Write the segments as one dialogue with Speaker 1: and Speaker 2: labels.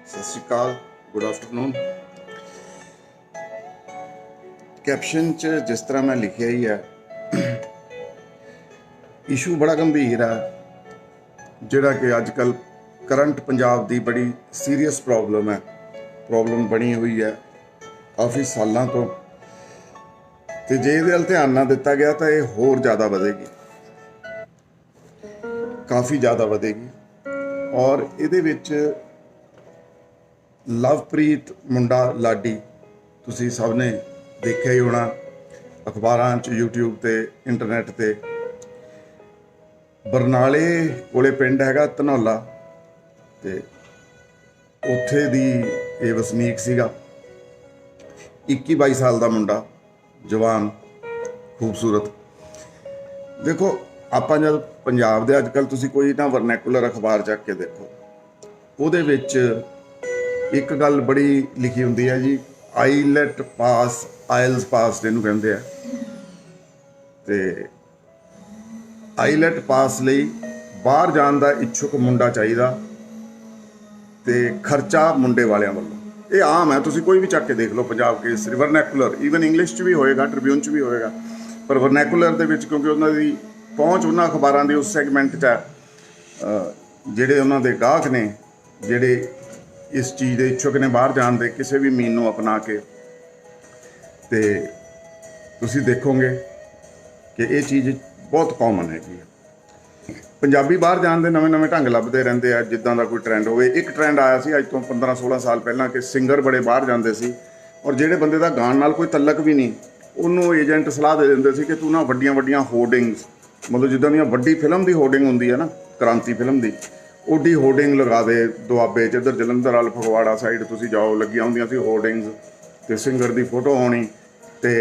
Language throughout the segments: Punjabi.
Speaker 1: सत श्री अकाल, गुड आफ्टरनून। कैप्शन च जिस तरह मैं लिखिया ही है, इशू बड़ा गंभीर है जिहड़ा कि अजकल करंट पंजाब की बड़ी सीरीयस प्रॉब्लम बनी हुई है काफ़ी सालों तो। जे इहदे वल ध्यान ना दिता गया तो ये होर ज़्यादा वधेगी, काफ़ी ज़्यादा वधेगी। और इहदे विच लवप्रीत मुंडा लाडी तुसी सब ने देखिया ही होना, अखबारां च, यूट्यूब ते, इंटरनेट ते। बरनाले कोले पिंड हैगा धनौला, ते उत्थे दी ये वसनीक सीगा। 21-22 साल का मुंडा, जवान, खूबसूरत। देखो आपां जब पंजाब दे अजकल तुसी कोई ना वरनैकुलर अखबार चक के देखो, उहदे विच एक गल बड़ी लिखी हुंदी है जी, आईलैट पास, आयल्स पास जिहनूं कहंदे आ। ते आईलैट पास लई बाहर जाण दा इच्छुक मुंडा चाहिदा ते खर्चा मुंडे वालियां वल्लों। ये आम है, तुसी कोई भी चक के देख लो पंजाब केसरी वरनैकुलर, ईवन इंग्लिश च भी होएगा, ट्रिब्यून च भी होएगा, पर वरनैकुलर दे विच क्योंकि उन्हां दी पहुँच उन्हां अखबारां दी उस सैगमेंट च है, जिहड़े उन्हां दे गाहक ने, जिहड़े इस चीज़ के इच्छुक ने बाहर जाण दे किसी भी मीन नूं अपना के, ते तुसी देखोगे कि ये चीज़ बहुत कॉमन हैगी। पंजाबी बाहर जाण दे नवे नवे ढंग लभदे रहिंदे आ, जिद्दां दा कोई ट्रेंड होवे। एक ट्रेंड आया सी अज तो 15-16 साल पहलां कि सिंगर बड़े बाहर जांदे सी, और जिहड़े बंदे दा गाण नाल कोई तलक भी नहीं, उन्होंने एजेंट सलाह दे दिंदे सी कि तू ना वड्डियां वड्डियां होर्डिंग्स, मतलब जिद्दां दी वड्डी फिल्म की होर्डिंग हुंदी है ना, क्रांति फिल्म की, ओडी होर्डिंग लगा दे दुआबे च, इधर जलंधर वाल फगवाड़ा साइड तुसी जाओ, लगियां हुंदियां सी होर्डिंग्स, ते सिंगर की फोटो आउणी, ते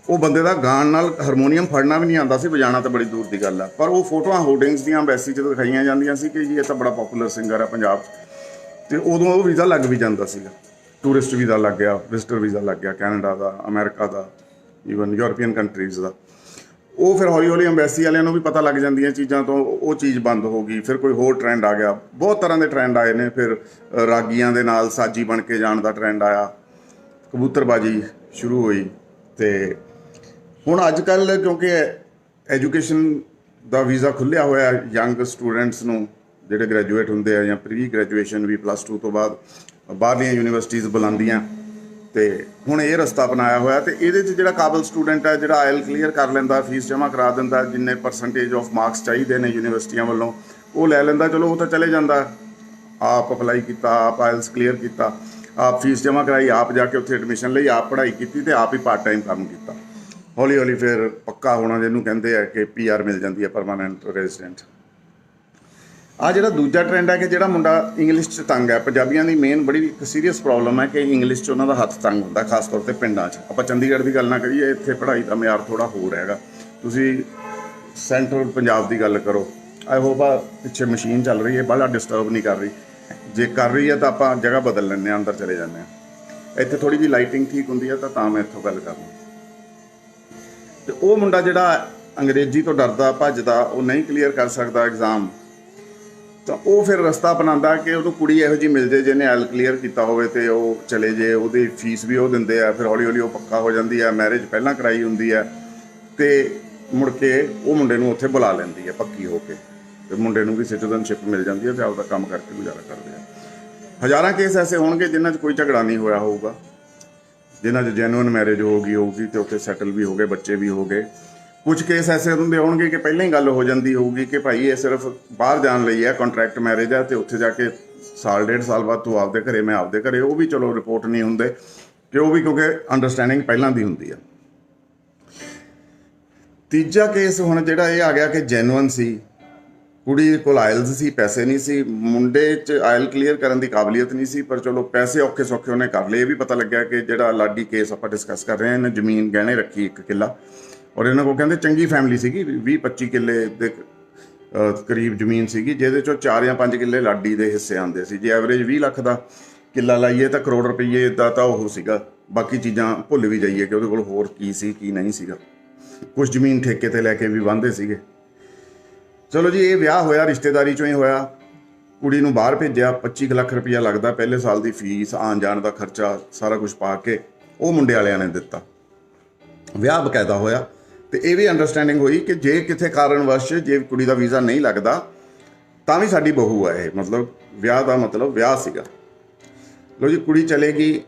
Speaker 1: वो बंदे का गाण नाल हारमोनीयम फड़ना भी नहीं आंदा सी, बजाना तो बड़ी दूर की गल है, पर वो फोटोआं होर्डिंग्स दियां एम्बैसी च दिखाईयां जांदियां सी कि जी ये तो बड़ा पॉपूलर सिंगर है पंजाब। तो उदों वो वीज़ा लग भी जाता सीगा, टूरिस्ट वीज़ा लग गया, विजिटर वीज़ा लग गया, कैनेडा का, अमेरिका का, ईवन यूरोपीयन कंट्रीज़ का। वो फिर हौली हौली अंबैसी वालियां भी पता लग जांदियां चीज़ां, तो वो चीज़ बंद हो गई। फिर कोई होर ट्रेंड आ गया, बहुत तरह के ट्रेंड आए ने। फिर रागियां दे नाल साजी बन के जाण का ट्रेंड आया, कबूतरबाजी शुरू हुई। तो हुण अजकल क्योंकि एजुकेशन का वीज़ा खुल्लिया होया यंग स्टूडेंट्स नूं, जिहड़े ग्रैजुएट हुंदे आ जां प्री ग्रैजुएशन भी +2 तो बाद बाहरलियां यूनीवर्सिटीज़ बुलांदियां, तो हुण ये रस्ता अपनाया होया। तो ये जिहड़ा काबल स्टूडेंट है, जिहड़ा आयल क्लीयर कर लैंदा, फीस जमा करा दिंदा, जिन्ने परसेंटेज ऑफ मार्क्स चाहिए ने यूनीवर्सिटियां वालों, वो लै लैंदा, चलो वो तो चले जांदा। आप अपलाई किया, आप आयल्स क्लीयर किया, आप फीस जमा कराई, आप जाके उत्थे एडमिशन लई, आप पढ़ाई की, तो आप ही पार्ट टाइम काम किया। हौली हौली फिर पक्का होना जिन्हों कहते हैं कि PR मिल जाती है, परमानेंट रेजिडेंट। आ जिहड़ा दूजा ट्रेंड है कि जिहड़ा मुंडा इंग्लिश च तंग है, पंजाबियों की मेन बड़ी एक सीरीयस प्रॉब्लम है कि इंग्लिश च उन्हों का हत्थ तंग होंदा, खास तौर पर पिंडां च। आपां चंडीगढ़ की गल ना करिए, इत्थे पढ़ाई का म्यार थोड़ा होर हैगा। तुसीं सेंट्रल पंजाब की गल करो, आई होप आ पिछे मशीन चल रही है, बड़ा डिस्टर्ब नहीं कर रही, जे कर रही है तो आपां जगह बदल लैंदे, अंदर चले जाते हैं। इत्थे थोड़ी जी लाइटिंग ठीक होंदी है, तो मैं इत्थों गल करनी। तो वो मुंडा जिहड़ा अंग्रेजी तो डरदा भजदा, वो नहीं क्लीयर कर सकता एग्जाम, तो वो फिर रस्ता अपनाता कि उन्होंने कुड़ी इहो जी मिल जाए जिन्हें एल क्लीयर किया होवे, तो वो चले जे, वो फीस भी वो दिंदे आ, फिर हौली हौली वो पक्का हो जाती है, मैरिज पहलां कराई हुंदी है, तो मुड़ के वो मुंडे नूं उत्थे बुला लैंदी है पक्की होके, तो मुंडे नूं भी सिटीजनशिप मिल जाती है, तो आपदा काम करके गुजारा करते हैं। हज़ारां केस ऐसे होणगे जिन्हां च कोई झगड़ा नहीं होया होऊगा, जिन्हां च जैनुअन मैरिज होगी, तो उत्थे सैटल भी हो गए, बच्चे भी हो गए। कुछ केस ऐसे होंगे होणगे कि पहले ही गल हो जाती होगी कि भाई ये सिर्फ बाहर जाने लई है, कॉन्ट्रैक्ट मैरिज है, तो उत्थे जाके साल 1.5 साल बाद तू आपदे घरे, मैं आपदे घरे, वो भी चलो रिपोर्ट नहीं होंगे, कि वो भी क्योंकि अंडरस्टैंडिंग पहलां दी हुंदी है। तीजा केस हुण जिहड़ा ये आ गया कि जैनुअन सी, कुड़ी कोल आयल्स सी, पैसे नहीं सी, मुंडे च आयल क्लीयर करने की काबलीयत नहीं सी, पर चलो पैसे औखे सौखे उन्हें कर लए। ये भी पता लग्या कि जिहड़ा लाडी केस आपां डिस्कस कर रहे हैं, इन्हें जमीन गहने रखी 1 किला, और इन्हों को कहते चंगी फैमिली सी, 20-25 किले के करीब जमीन सी, जिहदे चों 4 या 5 किले लाडी के हिस्से आते सी। जे एवरेज 20 लाख का किला लाइए तो करोड़ रुपये का तो वो सीगा, बाकी चीज़ां भुल भी जाइए कि उहदे कोल होर की सी की नहीं सीगा। कुछ जमीन ठेके ते लैके भी वांदे सीगे। चलो जी, ये विआह होया रिश्तेदारी चों ही होया, ਕੁੜੀ ਨੂੰ ਬਾਹਰ ਭੇਜਿਆ, 25 ਲੱਖ ਰੁਪਈਆ ਲੱਗਦਾ ਪਹਿਲੇ ਸਾਲ ਦੀ ਫੀਸ, ਆਉਣ ਜਾਣ ਦਾ ਖਰਚਾ ਸਾਰਾ ਕੁਝ ਪਾ ਕੇ ਉਹ ਮੁੰਡੇ ਵਾਲਿਆਂ ਨੇ ਦਿੱਤਾ। ਵਿਆਹ ਬਕਾਇਦਾ ਹੋਇਆ ਤੇ ਇਹ ਵੀ ਅੰਡਰਸਟੈਂਡਿੰਗ ਹੋਈ ਕਿ ਜੇ ਕਿਸੇ ਕਾਰਨਵਸ਼ ਜੇ ਕੁੜੀ ਦਾ ਵੀਜ਼ਾ ਨਹੀਂ ਲੱਗਦਾ ਤਾਂ ਵੀ ਸਾਡੀ ਬਹੂ ਹੈ ਇਹ, ਮਤਲਬ ਵਿਆਹ ਦਾ ਮਤਲਬ ਵਿਆਹ ਸੀਗਾ। ਲੋ ਜੀ, ਕੁੜੀ ਚਲੇ ਗਈ,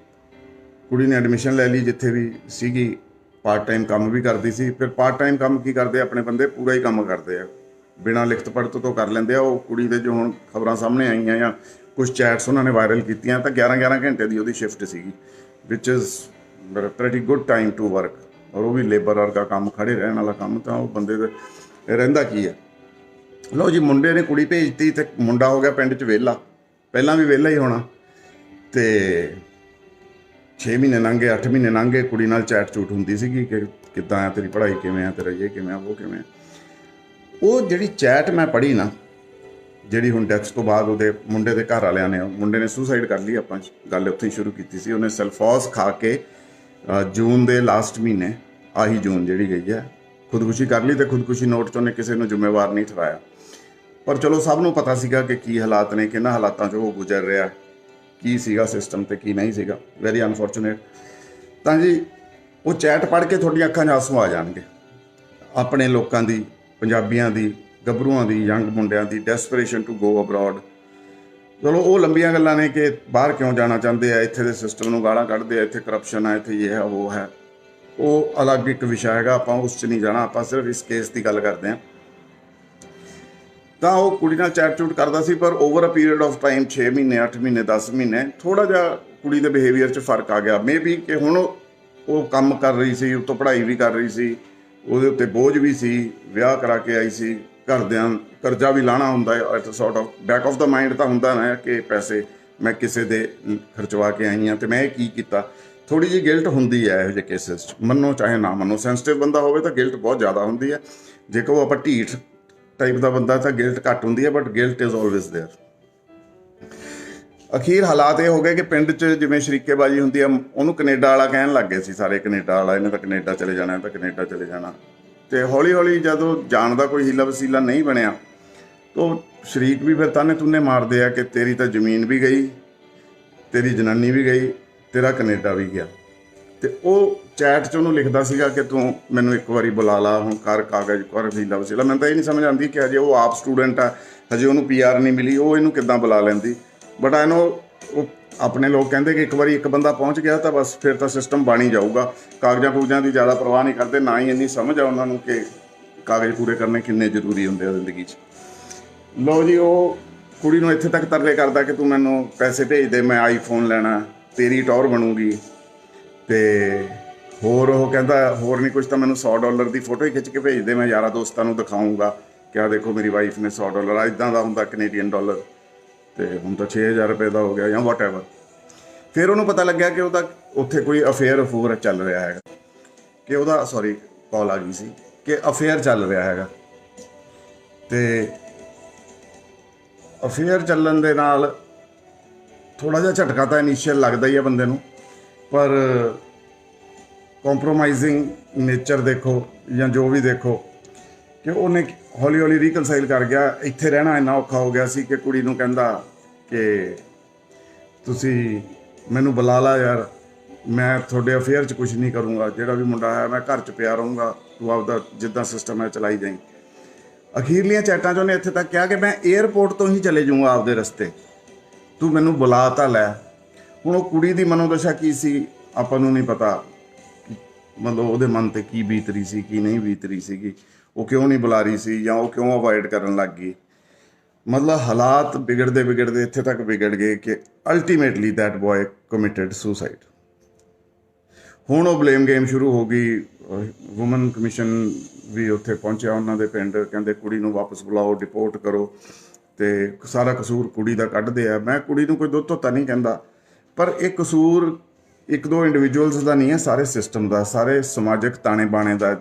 Speaker 1: ਕੁੜੀ ਨੇ ਐਡਮਿਸ਼ਨ ਲੈ ਲਈ ਜਿੱਥੇ ਵੀ ਸੀਗੀ, ਪਾਰਟ ਟਾਈਮ ਕੰਮ ਵੀ ਕਰਦੀ ਸੀ। ਫਿਰ ਪਾਰਟ ਟਾਈਮ ਕੰਮ ਕੀ ਕਰਦੇ ਆਪਣੇ ਬੰਦੇ, ਪੂਰਾ ਹੀ ਕੰਮ ਕਰਦੇ ਆ, ਬਿਨਾਂ ਲਿਖਤ ਪੜ੍ਹਤ ਤੋਂ ਕਰ ਲੈਂਦੇ ਆ। ਉਹ ਕੁੜੀ ਦੇ ਜੋ ਹੁਣ ਖਬਰਾਂ ਸਾਹਮਣੇ ਆਈਆਂ ਜਾਂ ਕੁਝ ਚੈਟਸ ਉਹਨਾਂ ਨੇ ਵਾਇਰਲ ਕੀਤੀਆਂ ਤਾਂ 11-11 ਘੰਟੇ ਦੀ ਉਹਦੀ ਸ਼ਿਫਟ ਸੀਗੀ, which is pretty good time to work. ਔਰ ਉਹ ਵੀ ਲੇਬਰ ਵਰਗਾ ਕੰਮ, ਖੜੇ ਰਹਿਣ ਵਾਲਾ ਕੰਮ, ਤਾਂ ਉਹ ਬੰਦੇ ਦੇ ਰਹਿੰਦਾ ਕੀ ਹੈ। ਲਓ ਜੀ, ਮੁੰਡੇ ਨੇ ਕੁੜੀ ਭੇਜਤੀ ਤੇ ਮੁੰਡਾ ਹੋ ਗਿਆ ਪਿੰਡ 'ਚ ਵਿਹਲਾ, ਪਹਿਲਾਂ ਵੀ ਵਿਹਲਾ ਹੀ ਹੋਣਾ। ਤੇ 6 ਮਹੀਨੇ ਲੰਘੇ, 8 ਮਹੀਨੇ ਲੰਘੇ, ਕੁੜੀ ਨਾਲ ਚੈਟ ਚੂਟ ਹੁੰਦੀ ਸੀਗੀ ਕਿ ਕਿੱਦਾਂ ਆ, ਤੇਰੀ ਪੜ੍ਹਾਈ ਕਿਵੇਂ ਆ, ਤੇਰਾ ਇਹ ਕਿਵੇਂ ਆ, ਉਹ ਕਿਵੇਂ ਆ। ਉਹ ਜਿਹੜੀ ਚੈਟ ਮੈਂ ਪੜ੍ਹੀ ਨਾ, ਜਿਹੜੀ ਹੁਣ ਡੈਥ ਤੋਂ ਬਾਅਦ ਉਹਦੇ ਮੁੰਡੇ ਦੇ ਘਰ ਵਾਲਿਆਂ ਨੇ, ਮੁੰਡੇ ਨੇ ਸੁਸਾਈਡ ਕਰ ਲਈ, ਆਪਾਂ ਗੱਲ ਉੱਥੇ ਹੀ ਸ਼ੁਰੂ ਕੀਤੀ ਸੀ। ਉਹਨੇ ਸਲਫੋਸ ਖਾ ਕੇ ਜੂਨ ਦੇ ਲਾਸਟ ਮਹੀਨੇ, ਆਹੀ ਜੂਨ ਜਿਹੜੀ ਗਈ ਹੈ, ਖੁਦਕੁਸ਼ੀ ਕਰ ਲਈ। ਤੇ ਖੁਦਕੁਸ਼ੀ ਨੋਟ 'ਚ ਉਹਨੇ ਕਿਸੇ ਨੂੰ ਜ਼ਿੰਮੇਵਾਰ ਨਹੀਂ ਠਹਿਰਾਇਆ। ਪਰ ਚਲੋ ਸਭ ਨੂੰ ਪਤਾ ਸੀਗਾ ਕਿ ਕੀ ਹਾਲਾਤ ਨੇ, ਕਿਹਨਾਂ ਹਾਲਾਤਾਂ 'ਚ ਉਹ ਗੁਜ਼ਰ ਰਿਹਾ, ਕੀ ਸੀਗਾ ਸਿਸਟਮ ਤੇ ਕੀ ਨਹੀਂ ਸੀਗਾ। Very unfortunate. ਤਾਂ ਜੀ ਉਹ ਚੈਟ ਪੜ੍ਹ ਕੇ ਤੁਹਾਡੀਆਂ ਅੱਖਾਂ 'ਚ ਆਂਸੂ ਆ ਜਾਣਗੇ, ਆਪਣੇ ਲੋਕਾਂ ਦੀ, ਪੰਜਾਬੀਆਂ ਦੀ, ਗੱਭਰੂਆਂ ਦੀ, ਯੰਗ ਮੁੰਡਿਆਂ ਦੀ ਡੈਸਪਰੇਸ਼ਨ ਟੂ ਗੋ ਅਬਰੋਡ। ਚਲੋ ਉਹ ਲੰਬੀਆਂ ਗੱਲਾਂ ਨੇ ਕਿ ਬਾਹਰ ਕਿਉਂ ਜਾਣਾ ਚਾਹੁੰਦੇ ਆ, ਇੱਥੇ ਦੇ ਸਿਸਟਮ ਨੂੰ ਗਾਲਾਂ ਕੱਢਦੇ ਆ, ਇੱਥੇ ਕਰਪਸ਼ਨ ਆ, ਇੱਥੇ ਇਹ ਹੈ ਉਹ ਹੈ, ਉਹ ਅਲੱਗ ਇੱਕ ਵਿਸ਼ਾ ਹੈਗਾ, ਆਪਾਂ ਉਸ 'ਚ ਨਹੀਂ ਜਾਣਾ। ਆਪਾਂ ਸਿਰਫ ਇਸ ਕੇਸ ਦੀ ਗੱਲ ਕਰਦੇ ਹਾਂ। ਤਾਂ ਉਹ ਕੁੜੀ ਨਾਲ ਚੈਟ ਚੂਟ ਕਰਦਾ ਸੀ, ਪਰ over a period of time 6 ਮਹੀਨੇ, 8 ਮਹੀਨੇ, 10 ਮਹੀਨੇ ਥੋੜ੍ਹਾ ਜਿਹਾ ਕੁੜੀ ਦੇ ਬਿਹੇਵੀਅਰ 'ਚ ਫਰਕ ਆ ਗਿਆ। ਮੇ ਬੀ ਕਿ ਹੁਣ ਉਹ ਕੰਮ ਕਰ ਰਹੀ ਸੀ, ਉੱਤੋਂ ਪੜ੍ਹਾਈ ਵੀ ਕਰ ਰਹੀ ਸੀ, ਉਹਦੇ ਉੱਤੇ ਬੋਝ ਵੀ ਸੀ, ਵਿਆਹ ਕਰਾ ਕੇ ਆਈ ਸੀ, ਘਰਦਿਆਂ ਕਰਜ਼ਾ ਵੀ ਲਾਣਾ ਹੁੰਦਾ ਹੈ, at sort of back of the mind ਤਾਂ ਹੁੰਦਾ ਨਾ ਕਿ ਪੈਸੇ ਮੈਂ ਕਿਸੇ ਦੇ ਖਰਚਵਾ ਕੇ ਆਈ ਹਾਂ ਤੇ ਮੈਂ ਇਹ ਕੀ ਕੀਤਾ। ਥੋੜ੍ਹੀ ਜਿਹੀ ਗਿਲਟ ਹੁੰਦੀ ਹੈ ਇਹੋ ਜਿਹੇ ਕੇਸਿਸ 'ਚ, ਮੰਨੋ ਚਾਹੇ ਨਾ ਮੰਨੋ। ਸੈਂਸਿਟਿਵ ਬੰਦਾ ਹੋਵੇ ਤਾਂ ਗਿਲਟ ਬਹੁਤ ਜ਼ਿਆਦਾ ਹੁੰਦੀ ਹੈ, ਜੇਕਰ ਉਹ ਆਪਾਂ ਢੀਠ ਟਾਈਪ ਦਾ ਬੰਦਾ ਤਾਂ ਗਿਲਟ ਘੱਟ ਹੁੰਦੀ ਹੈ, but guilt is always there. ਅਖੀਰ ਹਾਲਾਤ ਇਹ ਹੋ ਗਏ ਕਿ ਪਿੰਡ 'ਚ ਜਿਵੇਂ ਸ਼ਰੀਕੇਬਾਜ਼ੀ ਹੁੰਦੀ ਆ, ਉਹਨੂੰ ਕੈਨੇਡਾ ਵਾਲਾ ਕਹਿਣ ਲੱਗ ਗਏ ਸੀ ਸਾਰੇ, ਕੈਨੇਡਾ ਵਾਲਾ, ਇਹਨੇ ਤਾਂ ਕੈਨੇਡਾ ਚਲੇ ਜਾਣਾ, ਇਹ ਤਾਂ ਕੈਨੇਡਾ ਚਲੇ ਜਾਣਾ। ਤੇ ਹੌਲੀ ਹੌਲੀ ਜਦੋਂ ਜਾਣ ਦਾ ਕੋਈ ਹੀਲਾ ਵਸੀਲਾ ਨਹੀਂ ਬਣਿਆ ਤਾਂ ਸ਼ਰੀਕ ਵੀ ਫਿਰ ਤਾਨੇ ਤੁੰਨੇ ਮਾਰਦੇ ਆ ਕਿ ਤੇਰੀ ਤਾਂ ਜ਼ਮੀਨ ਵੀ ਗਈ, ਤੇਰੀ ਜਨਾਨੀ ਵੀ ਗਈ, ਤੇਰਾ ਕੈਨੇਡਾ ਵੀ ਗਿਆ। ਤੇ ਉਹ ਚੈਟ 'ਚ ਉਹਨੂੰ ਲਿਖਦਾ ਸੀਗਾ ਕਿ ਤੂੰ ਮੈਨੂੰ ਇੱਕ ਵਾਰੀ ਬੁਲਾ ਲਾ, ਹੁਣ ਕਰ ਕਾਗਜ਼, ਕਰ ਹੀਲਾ ਵਸੀਲਾ। ਮੈਨੂੰ ਤਾਂ ਇਹ ਨਹੀਂ ਸਮਝ ਆਉਂਦੀ ਕਿ ਹਜੇ ਉਹ ਆਪ ਸਟੂਡੈਂਟ ਆ, ਹਜੇ ਉਹਨੂੰ PR ਨਹੀਂ ਮਿਲੀ, ਉਹ ਇਹਨੂੰ ਕਿੱਦਾਂ ਬੁਲਾ ਲੈਂਦੀ। ਬਟ ਆਈ ਨੋ ਉਹ ਆਪਣੇ ਲੋਕ ਕਹਿੰਦੇ ਕਿ ਇੱਕ ਵਾਰੀ ਇੱਕ ਬੰਦਾ ਪਹੁੰਚ ਗਿਆ ਤਾਂ ਬਸ ਫਿਰ ਤਾਂ ਸਿਸਟਮ ਬਣ ਹੀ ਜਾਊਗਾ। ਕਾਗਜ਼ਾਂ ਕੂਗਜ਼ਾਂ ਦੀ ਜ਼ਿਆਦਾ ਪਰਵਾਹ ਨਹੀਂ ਕਰਦੇ, ਨਾ ਹੀ ਇੰਨੀ ਸਮਝ ਆ ਉਹਨਾਂ ਨੂੰ ਕਿ ਕਾਗਜ਼ ਪੂਰੇ ਕਰਨੇ ਕਿੰਨੇ ਜ਼ਰੂਰੀ ਹੁੰਦੇ ਆ ਜ਼ਿੰਦਗੀ 'ਚ। ਲਓ ਜੀ, ਉਹ ਕੁੜੀ ਨੂੰ ਇੱਥੇ ਤੱਕ ਤਰਲੇ ਕਰਦਾ ਕਿ ਤੂੰ ਮੈਨੂੰ ਪੈਸੇ ਭੇਜ ਦੇ, ਮੈਂ ਆਈਫੋਨ ਲੈਣਾ, ਤੇਰੀ ਟੌਰ ਬਣੂਗੀ। ਤੇ ਹੋਰ ਉਹ ਕਹਿੰਦਾ ਹੋਰ ਨਹੀਂ ਕੁਝ ਤਾਂ ਮੈਨੂੰ $100 ਦੀ ਫੋਟੋ ਹੀ ਖਿੱਚ ਕੇ ਭੇਜ ਦੇ, ਮੈਂ ਯਾਰਾਂ ਦੋਸਤਾਂ ਨੂੰ ਦਿਖਾਊਂਗਾ ਕਿ ਆਹ ਦੇਖੋ ਮੇਰੀ ਵਾਈਫ ਨੇ $100, ਇੱਦਾਂ ਦਾ ਹੁੰਦਾ ਕੈਨੇਡੀਅਨ ਡਾਲਰ, ਤੇ ਹੁਣ ਤਾਂ 6000 ਰੁਪਏ ਦਾ ਹੋ ਗਿਆ ਜਾਂ ਵਾਟ ਐਵਰ। ਫਿਰ ਉਹਨੂੰ ਪਤਾ ਲੱਗਿਆ ਕਿ ਉਹਦਾ ਉੱਥੇ ਕੋਈ ਅਫੇਅਰ ਚੱਲ ਰਿਹਾ ਹੈਗਾ, ਕਿ ਉਹਦਾ ਕਾਲ ਆ ਗਈ ਸੀ ਕਿ ਅਫੇਅਰ ਚੱਲ ਰਿਹਾ ਹੈਗਾ। ਤੇ ਅਫੇਅਰ ਚੱਲਣ ਦੇ ਨਾਲ ਥੋੜ੍ਹਾ ਜਿਹਾ ਝਟਕਾ ਤਾਂ ਇਨੀਸ਼ੀਅਲ ਲੱਗਦਾ ਹੀ ਆ ਬੰਦੇ ਨੂੰ, ਪਰ ਕੰਪਰੋਮਾਈਜ਼ਿੰਗ ਨੇਚਰ ਦੇਖੋ ਜਾਂ ਜੋ ਵੀ ਦੇਖੋ ਕਿ ਉਹਨੇ ਹੌਲੀ ਹੌਲੀ ਰੀਕਨਸਾਈਲ ਕਰ ਗਿਆ। ਇੱਥੇ ਰਹਿਣਾ ਇੰਨਾ ਔਖਾ ਹੋ ਗਿਆ ਸੀ ਕਿ ਕੁੜੀ ਨੂੰ ਕਹਿੰਦਾ ਕਿ ਤੁਸੀਂ ਮੈਨੂੰ ਬੁਲਾ ਲਾ ਯਾਰ, ਮੈਂ ਤੁਹਾਡੇ ਅਫੇਅਰ 'ਚ ਕੁਝ ਨਹੀਂ ਕਰੂੰਗਾ, ਜਿਹੜਾ ਵੀ ਮੁੰਡਾ ਹੈ ਮੈਂ ਘਰ 'ਚ ਪਿਆ ਰਹੂੰਗਾ, ਤੂੰ ਆਪਦਾ ਜਿੱਦਾਂ ਸਿਸਟਮ ਹੈ ਚਲਾਈ ਜਾਈਂ। ਅਖੀਰਲੀਆਂ ਚੈਟਾਂ 'ਚ ਉਹਨੇ ਇੱਥੇ ਤੱਕ ਕਿਹਾ ਕਿ ਮੈਂ ਏਅਰਪੋਰਟ ਤੋਂ ਹੀ ਚਲੇ ਜਾਊਂਗਾ ਆਪਦੇ ਰਸਤੇ, ਤੂੰ ਮੈਨੂੰ ਬੁਲਾ ਤਾਂ ਲੈ। ਹੁਣ ਉਹ ਕੁੜੀ ਦੀ ਮਨੋਦਸ਼ਾ ਕੀ ਸੀ ਆਪਾਂ ਨੂੰ ਨਹੀਂ ਪਤਾ, ਮਤਲਬ ਉਹਦੇ ਮਨ 'ਤੇ ਕੀ ਬੀਤ ਰਹੀ ਸੀ, ਕੀ ਨਹੀਂ ਬੀਤ ਰਹੀ ਸੀਗੀ, ਉਹ ਕਿਉਂ ਨਹੀਂ ਬੁਲਾ ਰਹੀ ਸੀ ਜਾਂ ਉਹ ਕਿਉਂ ਅਵੋਇਡ ਕਰਨ ਲੱਗ ਗਈ। ਮਤਲਬ ਹਾਲਾਤ ਵਿਗੜਦੇ ਵਿਗੜਦੇ ਇੱਥੇ ਤੱਕ ਵਿਗੜ ਗਏ ਕਿ ultimately that boy committed suicide. ਹੁਣ ਉਹ ਬਲੇਮ ਗੇਮ ਸ਼ੁਰੂ ਹੋ ਗਈ। ਵੂਮਨ ਕਮਿਸ਼ਨ ਵੀ ਉੱਥੇ ਪਹੁੰਚਿਆ ਉਹਨਾਂ ਦੇ ਪਿੰਡ, ਕਹਿੰਦੇ ਕੁੜੀ ਨੂੰ ਵਾਪਸ ਬੁਲਾਓ, ਡਿਪੋਰਟ ਕਰੋ, ਤੇ ਸਾਰਾ ਕਸੂਰ ਕੁੜੀ ਦਾ ਕੱਢਦੇ ਆ। ਮੈਂ ਕੁੜੀ ਨੂੰ ਕੋਈ ਦੁੱਧ ਧੋਤਾ ਨਹੀਂ ਕਹਿੰਦਾ, ਪਰ ਇਹ ਕਸੂਰ ਇੱਕ ਦੋ ਇੰਡੀਵਿਜੂਅਲਸ ਦਾ ਨਹੀਂ ਹੈ, ਸਾਰੇ ਸਿਸਟਮ ਦਾ, ਸਾਰੇ ਸਮਾਜਿਕ ਤਾਣੇ ਬਾਣੇ ਦਾ,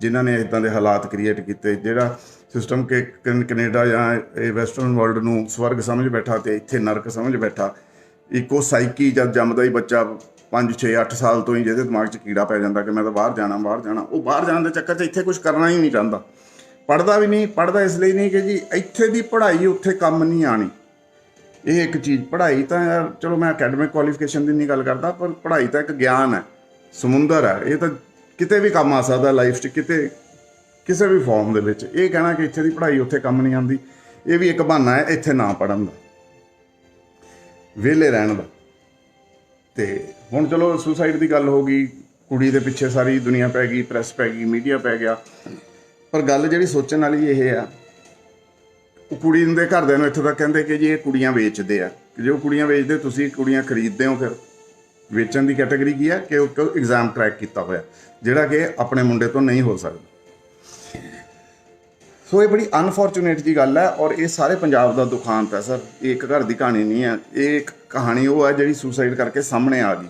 Speaker 1: ਜਿਨ੍ਹਾਂ ਨੇ ਇੱਦਾਂ ਦੇ ਹਾਲਾਤ ਕ੍ਰੀਏਟ ਕੀਤੇ। ਜਿਹੜਾ ਸਿਸਟਮ ਕਿ ਕੈਨੇਡਾ ਜਾਂ ਇਹ ਵੈਸਟਰਨ ਵਰਲਡ ਨੂੰ ਸਵਰਗ ਸਮਝ ਬੈਠਾ ਅਤੇ ਇੱਥੇ ਨਰਕ ਸਮਝ ਬੈਠਾ। ਇੱਕੋ ਸਾਈਕੀ ਜਦ ਜੰਮਦਾ ਹੀ ਬੱਚਾ 5, 6, 8 ਸਾਲ ਤੋਂ ਹੀ ਜਿਹਦੇ ਦਿਮਾਗ 'ਚ ਕੀੜਾ ਪੈ ਜਾਂਦਾ ਕਿ ਮੈਂ ਤਾਂ ਬਾਹਰ ਜਾਣਾ, ਉਹ ਬਾਹਰ ਜਾਣ ਦੇ ਚੱਕਰ 'ਚ ਇੱਥੇ ਕੁਝ ਕਰਨਾ ਹੀ ਨਹੀਂ ਚਾਹੁੰਦਾ। ਪੜ੍ਹਦਾ ਵੀ ਨਹੀਂ, ਪੜ੍ਹਦਾ ਇਸ ਲਈ ਨਹੀਂ ਕਿ ਜੀ ਇੱਥੇ ਦੀ ਪੜ੍ਹਾਈ ਉੱਥੇ ਕੰਮ ਨਹੀਂ ਆਣੀ। ਇਹ ਇੱਕ ਚੀਜ਼ ਪੜ੍ਹਾਈ ਤਾਂ ਯਾਰ ਚਲੋ ਮੈਂ ਅਕੈਡਮਿਕ ਕੁਆਲੀਫਿਕੇਸ਼ਨ ਦੀ ਨਹੀਂ ਗੱਲ ਕਰਦਾ, ਪਰ ਪੜ੍ਹਾਈ ਤਾਂ ਇੱਕ ਗਿਆਨ ਹੈ, ਸਮੁੰਦਰ ਹੈ। ਇਹ ਤਾਂ ਕਿਤੇ ਵੀ ਕੰਮ ਆ ਸਕਦਾ ਲਾਈਫ 'ਚ, ਕਿਤੇ ਕਿਸੇ ਵੀ ਫਾਰਮ ਦੇ ਵਿੱਚ। ਇਹ ਕਹਿਣਾ ਕਿ ਇੱਥੇ ਦੀ ਪੜ੍ਹਾਈ ਉੱਥੇ ਕੰਮ ਨਹੀਂ ਆਉਂਦੀ, ਇਹ ਵੀ ਇੱਕ ਬਹਾਨਾ ਹੈ ਇੱਥੇ ਨਾ ਪੜ੍ਹਨ ਦਾ, ਵਿਹਲੇ ਰਹਿਣ ਦਾ। ਤੇ ਹੁਣ ਚਲੋ ਸੁਸਾਈਡ ਦੀ ਗੱਲ ਹੋ ਗਈ, ਕੁੜੀ ਦੇ ਪਿੱਛੇ ਸਾਰੀ ਦੁਨੀਆ ਪੈ ਗਈ, ਪ੍ਰੈਸ ਪੈ ਗਈ, ਮੀਡੀਆ ਪੈ ਗਿਆ। ਪਰ ਗੱਲ ਜਿਹੜੀ ਸੋਚਣ ਵਾਲੀ ਇਹ ਆ, ਉਹ ਕੁੜੀ ਦੇ ਘਰਦਿਆਂ ਨੂੰ ਇੱਥੋਂ ਤੱਕ ਕਹਿੰਦੇ ਕਿ ਜੀ ਇਹ ਕੁੜੀਆਂ ਵੇਚਦੇ ਆ, ਕਿ ਜੇ ਉਹ ਕੁੜੀਆਂ ਵੇਚਦੇ ਤੁਸੀਂ ਕੁੜੀਆਂ ਖਰੀਦਦੇ ਹੋ, ਫਿਰ ਵੇਚਣ ਦੀ ਕੈਟਾਗਰੀ ਕੀ ਹੈ ਕਿ ਉਹ ਐਗਜ਼ਾਮ ਕਰੈਕ ਕੀਤਾ ਹੋਇਆ, ਜਿਹੜਾ ਕਿ ਆਪਣੇ ਮੁੰਡੇ ਤੋਂ ਨਹੀਂ ਹੋ ਸਕਦਾ। ਸੋ ਇਹ ਬੜੀ ਅਨਫੋਰਚੂਨੇਟ ਦੀ ਗੱਲ ਹੈ, ਔਰ ਇਹ ਸਾਰੇ ਪੰਜਾਬ ਦਾ ਦੁਖਾਂਤ ਹੈ ਸਰ। ਇਹ ਇੱਕ ਘਰ ਦੀ ਕਹਾਣੀ ਨਹੀਂ ਹੈ, ਇਹ ਇੱਕ ਕਹਾਣੀ ਉਹ ਹੈ ਜਿਹੜੀ ਸੁਸਾਈਡ ਕਰਕੇ ਸਾਹਮਣੇ ਆ ਗਈ।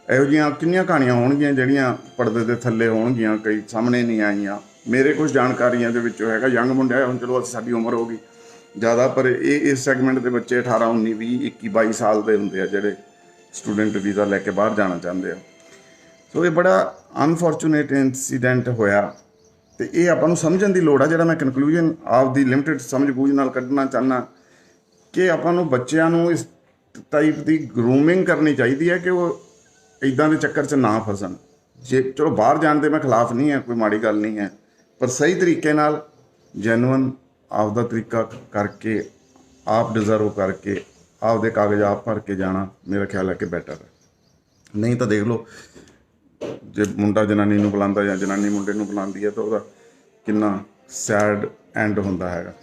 Speaker 1: ਇਹੋ ਜਿਹੀਆਂ ਕਿੰਨੀਆਂ ਕਹਾਣੀਆਂ ਹੋਣਗੀਆਂ ਜਿਹੜੀਆਂ ਪਰਦੇ ਦੇ ਥੱਲੇ ਹੋਣਗੀਆਂ, ਕਈ ਸਾਹਮਣੇ ਨਹੀਂ ਆਈਆਂ। ਮੇਰੇ ਕੁਝ ਜਾਣਕਾਰੀਆਂ ਦੇ ਵਿੱਚੋਂ ਹੈਗਾ, ਯੰਗ ਮੁੰਡਾ, ਹੁਣ ਚਲੋ ਸਾਡੀ ਉਮਰ ਹੋ ਗਈ ਜ਼ਿਆਦਾ, ਪਰ ਇਹ ਇਸ ਸੈਗਮੈਂਟ ਦੇ ਬੱਚੇ 18, 19, 20, 21, 22 ਸਾਲ ਦੇ ਹੁੰਦੇ ਆ ਜਿਹੜੇ ਸਟੂਡੈਂਟ ਵੀਜ਼ਾ ਲੈ ਕੇ ਬਾਹਰ ਜਾਣਾ ਚਾਹੁੰਦੇ ਆ। ਸੋ ਇਹ ਬੜਾ ਅਨਫੋਰਚੂਨੇਟ ਇੰਸੀਡੈਂਟ ਹੋਇਆ, ਤੇ ਇਹ ਆਪਾਂ ਨੂੰ ਸਮਝਣ ਦੀ ਲੋੜ ਆ। ਜਿਹੜਾ ਮੈਂ ਕਨਕਲੂਜਨ ਆਪਦੀ ਲਿਮਿਟਿਡ ਸਮਝ ਬੂਝ ਨਾਲ ਕੱਢਣਾ ਚਾਹੁੰਦਾ ਕਿ ਆਪਾਂ ਨੂੰ ਬੱਚਿਆਂ ਨੂੰ ਇਸ ਟਾਈਪ ਦੀ ਗਰੂਮਿੰਗ ਕਰਨੀ ਚਾਹੀਦੀ ਹੈ ਕਿ ਉਹ ਇੱਦਾਂ ਦੇ ਚੱਕਰ 'ਚ ਨਾ ਫਸਣ। ਜੇ ਚਲੋ ਬਾਹਰ ਜਾਣ ਦੇ ਮੈਂ ਖਿਲਾਫ ਨਹੀਂ ਹੈ, ਕੋਈ ਮਾੜੀ ਗੱਲ ਨਹੀਂ ਹੈ, ਪਰ ਸਹੀ ਤਰੀਕੇ ਨਾਲ ਜੈਨੂਅਨ ਆਪਦਾ ਤਰੀਕਾ ਕਰਕੇ, ਆਪ ਡਿਜ਼ਰਵ ਕਰਕੇ, ਆਪਦੇ ਕਾਗਜ਼ ਆਪ ਭਰ ਕੇ ਜਾਣਾ ਮੇਰਾ ਖਿਆਲ ਹੈ ਕਿ ਬੈਟਰ ਹੈ। ਨਹੀਂ ਤਾਂ ਦੇਖ ਲਓ, ਜੇ ਮੁੰਡਾ ਜਨਾਨੀ ਨੂੰ ਬੁਲਾਉਂਦਾ ਜਾਂ ਜਨਾਨੀ ਮੁੰਡੇ ਨੂੰ ਬੁਲਾਉਂਦੀ ਹੈ ਤਾਂ ਉਹਦਾ ਕਿੰਨਾ ਸੈਡ ਐਂਡ ਹੁੰਦਾ ਹੈਗਾ।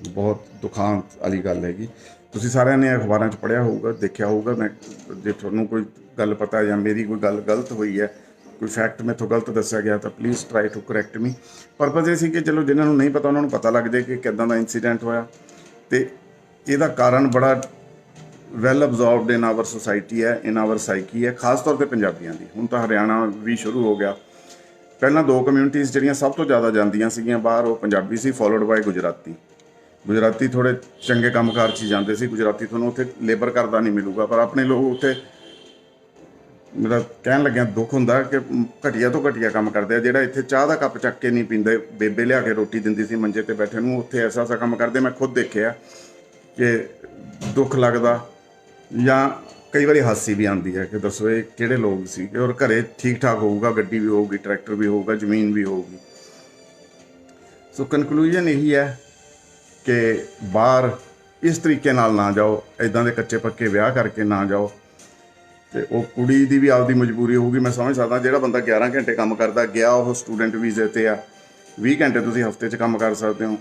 Speaker 1: ਬਹੁਤ ਦੁਖਾਂਤ ਵਾਲੀ ਗੱਲ ਹੈਗੀ। ਤੁਸੀਂ ਸਾਰਿਆਂ ਨੇ ਅਖਬਾਰਾਂ 'ਚ ਪੜ੍ਹਿਆ ਹੋਊਗਾ, ਦੇਖਿਆ ਹੋਊਗਾ। ਮੈਂ ਜੇ ਤੁਹਾਨੂੰ ਕੋਈ ਗੱਲ ਪਤਾ ਜਾਂ ਮੇਰੀ ਕੋਈ ਗੱਲ ਗਲਤ ਹੋਈ ਹੈ, ਕੋਈ ਫੈਕਟ ਮੈਥੋਂ ਗਲਤ ਦੱਸਿਆ ਗਿਆ ਤਾਂ please try to correct me. Purpose ਇਹ ਸੀ ਕਿ ਚਲੋ ਜਿਨ੍ਹਾਂ ਨੂੰ ਨਹੀਂ ਪਤਾ ਉਹਨਾਂ ਨੂੰ ਪਤਾ ਲੱਗ ਜਾਏ ਕਿ ਕਿੱਦਾਂ ਦਾ ਇੰਸੀਡੈਂਟ ਹੋਇਆ, ਅਤੇ ਇਹਦਾ ਕਾਰਨ ਬੜਾ ਵੈਲ ਅਬਜ਼ੋਰਵਡ ਇਨ ਆਵਰ ਸੋਸਾਇਟੀ ਹੈ, ਇਨ ਆਵਰ ਸਾਈਕੀ ਹੈ, ਖਾਸ ਤੌਰ 'ਤੇ ਪੰਜਾਬੀਆਂ ਦੀ। ਹੁਣ ਤਾਂ ਹਰਿਆਣਾ ਵੀ ਸ਼ੁਰੂ ਹੋ ਗਿਆ। ਪਹਿਲਾਂ 2 ਕਮਿਊਨਿਟੀਜ਼ ਜਿਹੜੀਆਂ ਸਭ ਤੋਂ ਜ਼ਿਆਦਾ ਜਾਂਦੀਆਂ ਸੀਗੀਆਂ ਬਾਹਰ, ਉਹ ਪੰਜਾਬੀ ਸੀ, ਫੋਲੋਡ ਬਾਏ ਗੁਜਰਾਤੀ। ਗੁਜਰਾਤੀ ਥੋੜ੍ਹੇ ਚੰਗੇ ਕੰਮਕਾਰ 'ਚ ਜਾਂਦੇ ਸੀ। ਗੁਜਰਾਤੀ ਤੁਹਾਨੂੰ ਉੱਥੇ ਲੇਬਰ ਕਰਦਾ ਨਹੀਂ ਮਿਲੂਗਾ, ਪਰ ਆਪਣੇ ਲੋਕ ਉੱਥੇ, ਮੇਰਾ ਕਹਿਣ ਲੱਗਿਆ ਦੁੱਖ ਹੁੰਦਾ ਕਿ ਘਟੀਆ ਤੋਂ ਘਟੀਆ ਕੰਮ ਕਰਦੇ ਆ। ਜਿਹੜਾ ਇੱਥੇ ਚਾਹ ਦਾ ਕੱਪ ਚੱਕ ਕੇ ਨਹੀਂ ਪੀਂਦੇ, ਬੇਬੇ ਲਿਆ ਕੇ ਰੋਟੀ ਦਿੰਦੀ ਸੀ ਮੰਜੇ 'ਤੇ ਬੈਠੇ ਨੂੰ, ਉੱਥੇ ਐਸਾ ਐਸਾ ਕੰਮ ਕਰਦੇ ਮੈਂ ਖੁਦ ਦੇਖਿਆ ਕਿ ਦੁੱਖ ਲੱਗਦਾ, ਜਾਂ ਕਈ ਵਾਰੀ ਹਾਸੀ ਵੀ ਆਉਂਦੀ ਹੈ ਕਿ ਦੱਸੋ ਇਹ ਕਿਹੜੇ ਲੋਕ ਸੀ। ਔਰ ਘਰੇ ਠੀਕ ਠਾਕ ਹੋਊਗਾ, ਗੱਡੀ ਵੀ ਹੋਊਗੀ, ਟਰੈਕਟਰ ਵੀ ਹੋਊਗਾ, ਜ਼ਮੀਨ ਵੀ ਹੋਊਗੀ। ਸੋ ਕਨਕਲੂਜਨ ਇਹੀ ਹੈ ਕਿ ਬਾਹਰ ਇਸ ਤਰੀਕੇ ਨਾਲ ਨਾ ਜਾਓ, ਇੱਦਾਂ ਦੇ ਕੱਚੇ ਪੱਕੇ ਵਿਆਹ ਕਰਕੇ ਨਾ ਜਾਓ। ਅਤੇ ਉਹ ਕੁੜੀ ਦੀ ਵੀ ਆਪਦੀ ਮਜਬੂਰੀ ਹੋਊਗੀ, ਮੈਂ ਸਮਝ ਸਕਦਾ। ਜਿਹੜਾ ਬੰਦਾ 11 ਘੰਟੇ ਕੰਮ ਕਰਦਾ ਗਿਆ, ਉਹ ਸਟੂਡੈਂਟ ਵੀਜ਼ੇ 'ਤੇ ਆ, 20 ਘੰਟੇ ਤੁਸੀਂ ਹਫ਼ਤੇ 'ਚ ਕੰਮ ਕਰ ਸਕਦੇ ਹੋ।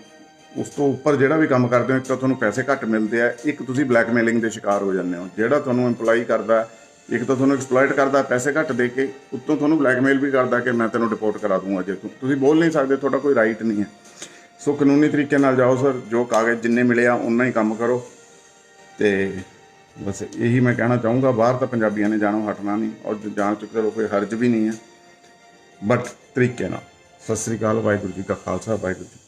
Speaker 1: ਉਸ ਤੋਂ ਉੱਪਰ ਜਿਹੜਾ ਵੀ ਕੰਮ ਕਰਦੇ ਹੋ, ਇੱਕ ਤਾਂ ਤੁਹਾਨੂੰ ਪੈਸੇ ਘੱਟ ਮਿਲਦੇ ਆ, ਇੱਕ ਤੁਸੀਂ ਬਲੈਕਮੇਲਿੰਗ ਦੇ ਸ਼ਿਕਾਰ ਹੋ ਜਾਂਦੇ ਹੋ। ਜਿਹੜਾ ਤੁਹਾਨੂੰ ਇੰਪਲਾਈ ਕਰਦਾ, ਇੱਕ ਤਾਂ ਤੁਹਾਨੂੰ ਐਕਸਪਲੋਇਟ ਕਰਦਾ ਪੈਸੇ ਘੱਟ ਦੇ ਕੇ, ਉੱਤੋਂ ਤੁਹਾਨੂੰ ਬਲੈਕਮੇਲ ਵੀ ਕਰਦਾ ਕਿ ਮੈਂ ਤੈਨੂੰ ਡਿਪੋਰਟ ਕਰਾ ਦੂੰਗਾ ਜੇ ਤੁਸੀਂ ਬੋਲ ਨਹੀਂ ਸਕਦੇ, ਤੁਹਾਡਾ ਕੋਈ ਰਾਈਟ ਨਹੀਂ ਹੈ। ਸੋ ਕਾਨੂੰਨੀ ਤਰੀਕੇ ਨਾਲ ਜਾਓ ਸਰ, ਜੋ ਕਾਗਜ਼ ਜਿੰਨੇ ਮਿਲੇ ਆ ਉਨਾ ਹੀ ਕੰਮ ਕਰੋ। ਅਤੇ ਬਸ ਇਹੀ ਮੈਂ ਕਹਿਣਾ ਚਾਹੂੰਗਾ। ਬਾਹਰ ਤਾਂ ਪੰਜਾਬੀਆਂ ਨੇ ਜਾਣੋਂ ਹਟਣਾ ਨਹੀਂ, ਔਰ ਜਾਣ ਚੁੱਕੇ ਚਲੋ ਕੋਈ ਹਰਜ ਵੀ ਨਹੀਂ ਹੈ, ਬਟ ਤਰੀਕੇ ਨਾਲ। ਸਤਿ ਸ਼੍ਰੀ ਅਕਾਲ। ਵਾਹਿਗੁਰੂ ਜੀ ਕਾ ਖਾਲਸਾ, ਵਾਹਿਗੁਰੂ ਜੀ।